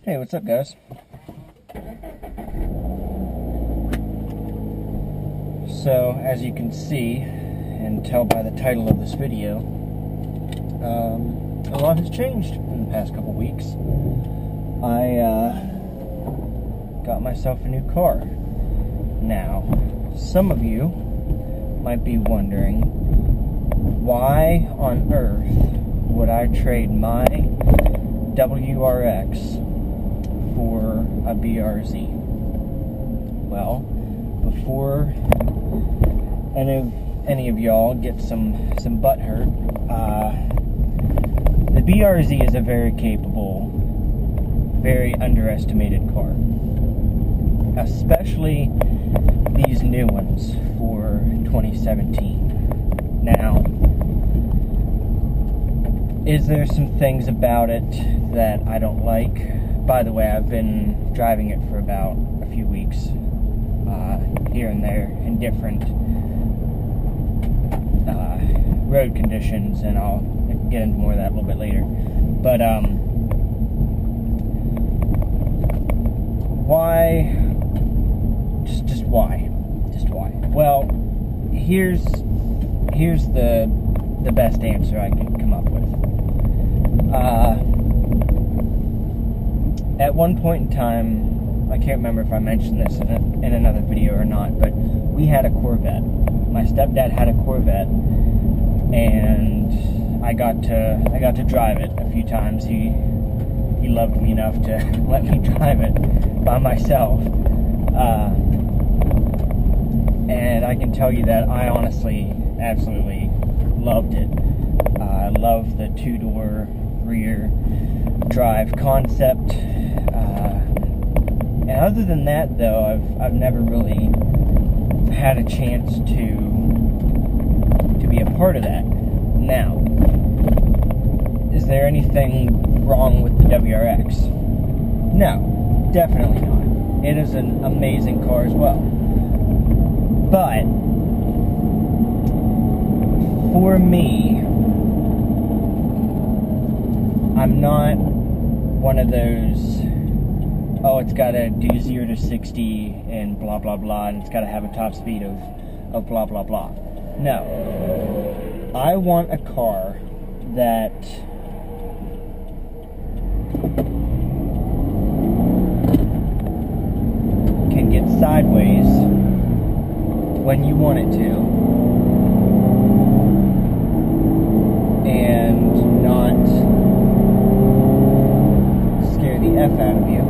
Hey, what's up, guys? So, as you can see and tell by the title of this video, a lot has changed in the past couple weeks. I got myself a new car. Now, some of you might be wondering, why on earth would I trade my WRX for a BRZ? Well, before any of y'all get some butt hurt, the BRZ is a very capable, very underestimated car, especially these new ones for 2017. Now, is there some things about it that I don't like? By the way, I've been driving it for about a few weeks, here and there, in different road conditions, and I'll get into more of that a little bit later. But, why? Just why? Just why? Well, here's the best answer I can come up with. At one point in time, I can't remember if I mentioned this in another video or not, but we had a Corvette. My stepdad had a Corvette, and I got to drive it a few times. He loved me enough to let me drive it by myself, and I can tell you that I honestly absolutely loved it. I love the two-door rear drive concept. And other than that, though, I've never really had a chance to be a part of that. Now, is there anything wrong with the WRX? No, definitely not. It is an amazing car as well. But for me, I'm not one of those, oh, it's got to do 0 to 60 and blah, blah, blah, and it's got to have a top speed of blah, blah, blah. No. I want a car that can get sideways when you want it to, and not scare the F out of you.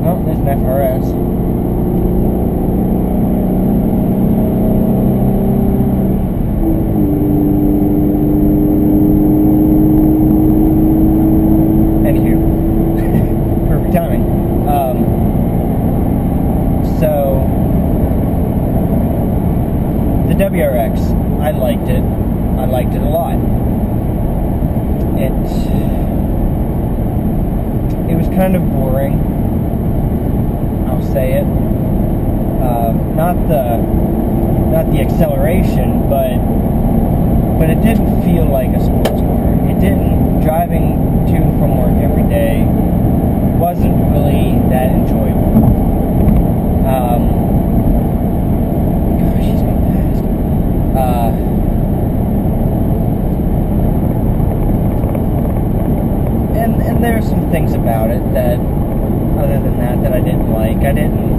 Oh, there's an FRS. Anywho, perfect timing. So, the WRX, I liked it. I liked it a lot. It was kind of boring, I'll say it. Not the acceleration, but it didn't feel like a sports car. It didn't. Driving to and from work every day wasn't really that enjoyable. Gosh, he's going fast. And there are some things about it that, other than that I didn't like. I didn't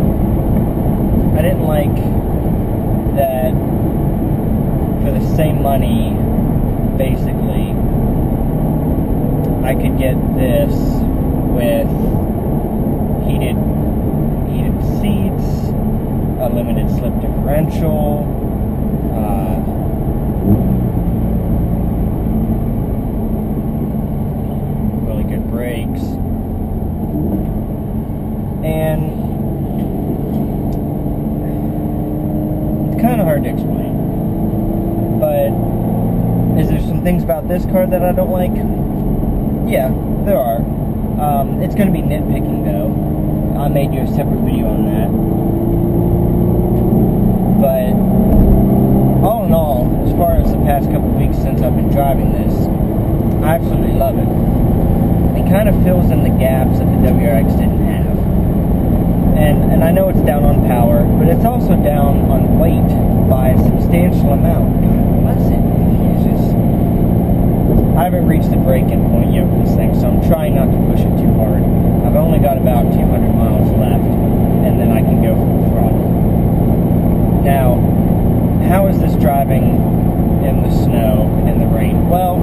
like that for the same money, basically, I could get this with heated seats, a limited slip differential, really good brakes, and it's kind of hard to explain. But is there some things about this car that I don't like? Yeah, there are. It's going to be nitpicking, though. I may do a separate video on that. But all in all, as far as the past couple weeks since I've been driving this, I absolutely love it. it kind of fills in the gaps that the WRX didn't have. And I know it's down on power, but it's also down on weight by a substantial amount. God bless it. It's just, I haven't reached the break-in point yet with this thing, so I'm trying not to push it too hard. I've only got about 200 miles left, and then I can go full throttle. Now, how is this driving in the snow and the rain? Well,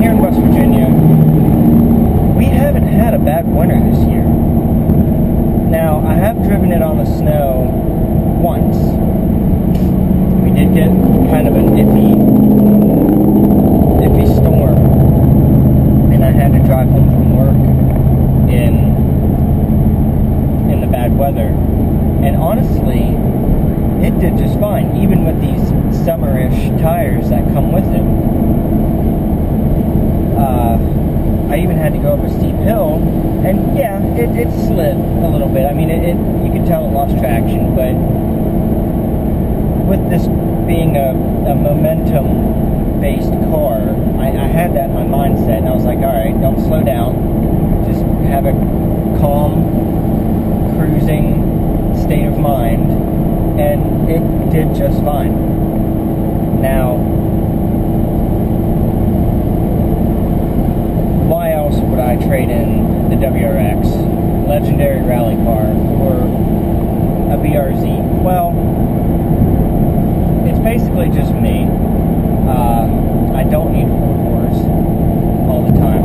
here in West Virginia, we haven't had a bad winter this year. Now, I have driven it on the snow once. We did get kind of an iffy storm, and I had to drive home from work in the bad weather. And honestly, it did just fine, even with these summer-ish tires that come with it. I even had to go up a steep hill, and yeah, it slid a little bit. I mean, you could tell it lost traction, but with this being a momentum-based car, I had that in my mindset, and I was like, alright, don't slow down. Just have a calm, cruising state of mind, and it did just fine. Now, why else would I trade in the WRX, legendary rally car, for a BRZ? Well, it's basically just me. I don't need 4 doors all the time.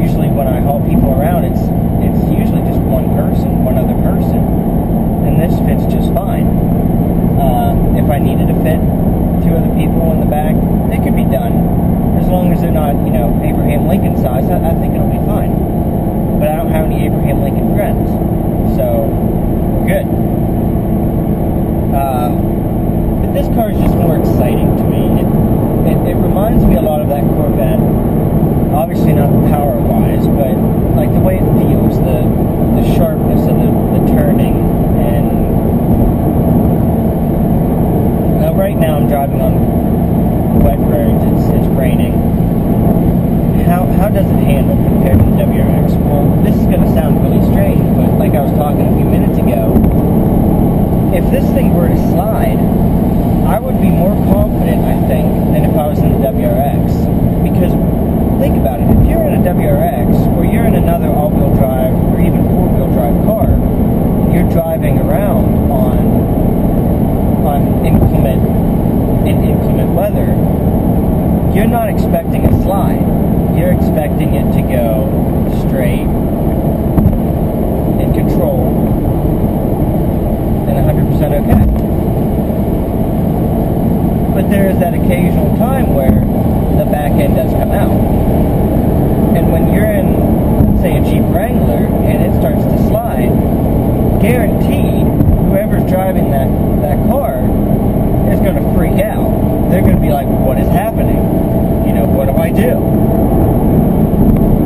Usually when I haul people around, it's usually just one other person, and this fits just fine. If I needed to fit 2 other people in the back, it could be done. As long as they're not, Abraham Lincoln size, I think it'll be fine. But I don't have any Abraham Lincoln friends, so we're good. But this car is just more exciting to me. It reminds me a lot of that Corvette. Obviously not power-wise, but like the way it feels, the sharpness of the turning, and right now I'm driving on wet roads. It's raining. How does it handle compared to the WRX? Well, this is going to sound really strange, but like I was talking a few minutes ago, if this thing were to slide, I would be more confident, I think, than if I was in the WRX. Because think about it, if you're in a WRX, or you're in another all-wheel drive, or even four-wheel drive car, and you're driving around on inclement weather, you're not expecting a slide. You're expecting it to go straight, in control, and 100% okay. But there is that occasional time where the back end does come out. And when you're in, say, a Jeep Wrangler, and it starts to slide, guaranteed, whoever's driving that car is going to freak out. They're going to be like, what is happening? What do I do?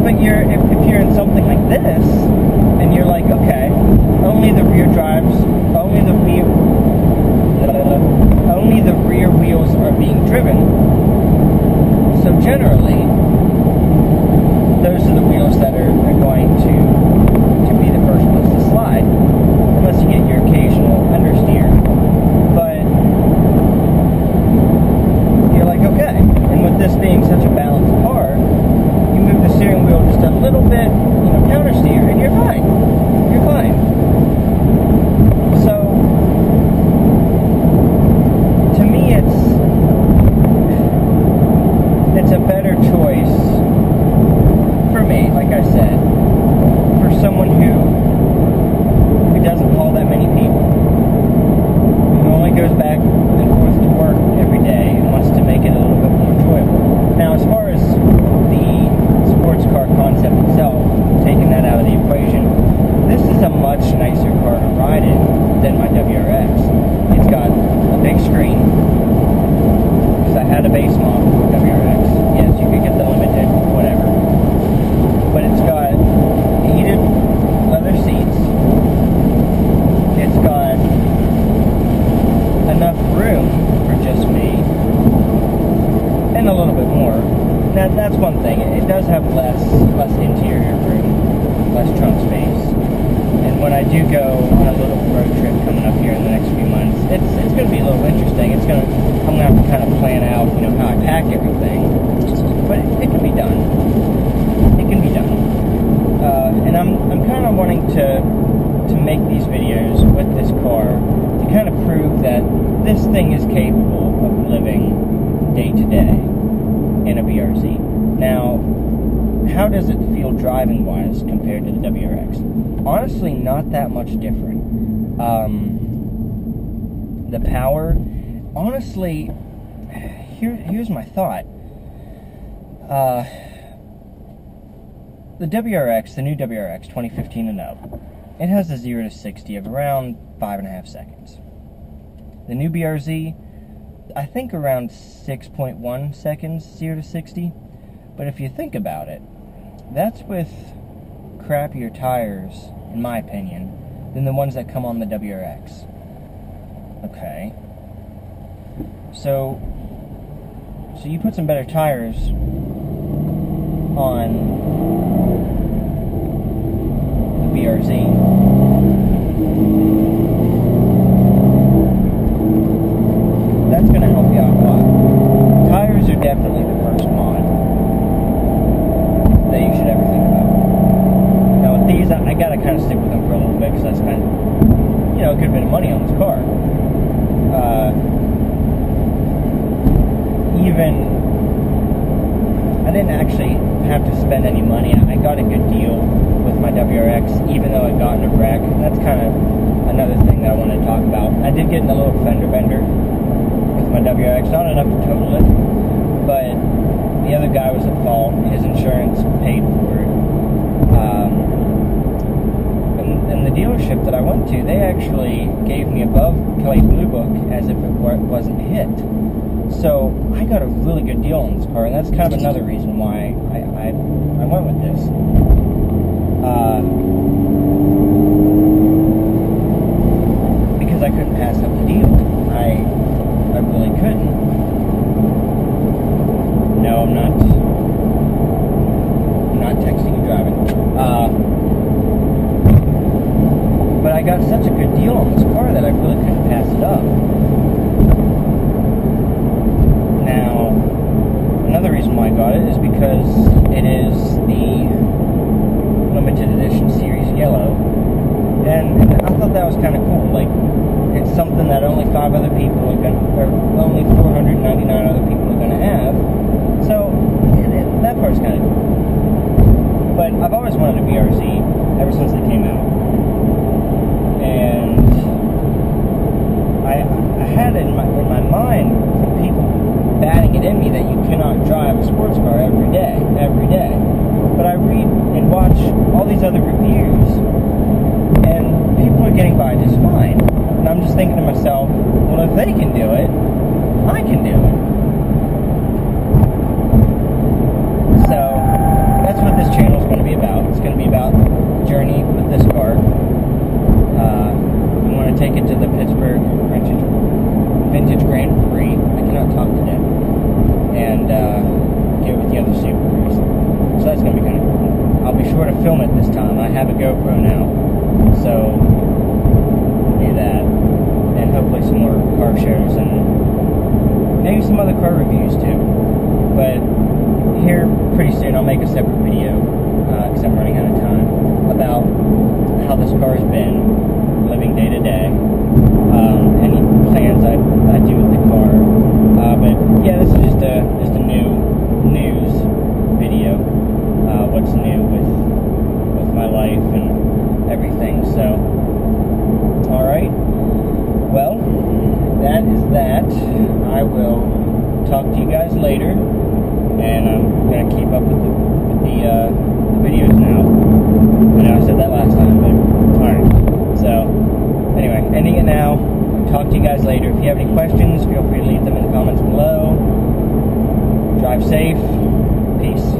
But if you're in something like this, and you're like, okay, only the rear wheels are being driven. So generally, those are the wheels that are going to be the first ones to slide, unless you get your occasional understeer. But you're like, okay. And with this being such a balanced car, you move the steering wheel just a little bit, counter steer, and you're fine. You're fine. So, to me, it's a better choice for me, like I said, for someone who doesn't haul that many people, who only goes back and forth to work every day and wants to make it a little bit more enjoyable. Now, as far as the sports car concept itself, taking that out of the equation, this is a much less trunk space. And when I do go on a little road trip coming up here in the next few months, it's going to be a little interesting. I'm going to have to kind of plan out, how I pack everything. But it can be done. It can be done. And I'm kind of wanting to make these videos with this car to kind of prove that this thing is capable of living day to day in a BRZ. Now, how does it feel driving wise compared to the WRX? Honestly, not that much different. The power, honestly, here's my thought. The WRX, the new WRX 2015 and up, it has a 0 to 60 of around 5.5 seconds. The new BRZ, I think around 6.1 seconds, 0 to 60. But if you think about it, that's with crappier tires, in my opinion, than the ones that come on the WRX. Okay. So you put some better tires on the BRZ. That's going to help you out a lot. Tires are definitely the first mod that you should ever think about. Now with these, I got to kind of stick with them for a little bit because I spent, a good bit of money on this car. I didn't actually have to spend any money. I got a good deal with my WRX, even though it got in a wreck. That's kind of another thing that I want to talk about. I did get in a little fender bender with my WRX, not enough to total it, but the other guy was at fault. His insurance paid for it. And the dealership that I went to, they actually gave me above Kelley Blue Book as if it wasn't hit. So I got a really good deal on this car, and that's kind of another reason why I went with this. Because I couldn't pass up the deal. I really couldn't. No, I'm not texting and driving. But I got such a good deal on this car that I really couldn't pass it up. Now, another reason why I got it is because it is the limited edition series yellow, and I thought that was kind of cool. Like, it's something that only 5 other people are only 499 other people are gonna have. So that part's kind of cool. But I've always wanted a BRZ ever since they came out, and I had it in my mind from people batting it in me that you cannot drive a sports car every day. But I read and watch all these other reviews, and people are getting by just fine. And I'm just thinking to myself, well, if they can do it, I can do it. So that's what this channel is going to be about. It's going to be about the journey with this car. I'm going to take it to the Pittsburgh Vintage Grand Prix. I cannot talk today. And get with the other Subarus. So that's going to be kind of cool. I'll be sure to film it this time. I have a GoPro now. So do that. And hopefully some more car shows and maybe some other car reviews too. But here pretty soon I'll make a separate video, because I'm running out of time, about how this car has been living day to day. Any plans I do with the car. But yeah, this is just a new news video. What's new with my life and everything. So, all right. Well, that is that. I will talk to you guys later, and I'm gonna keep up with the videos now. I know I said that last time, but all right. So anyway, ending it now. Talk to you guys later. If you have any questions, feel free to leave them in the comments below. Drive safe. Peace.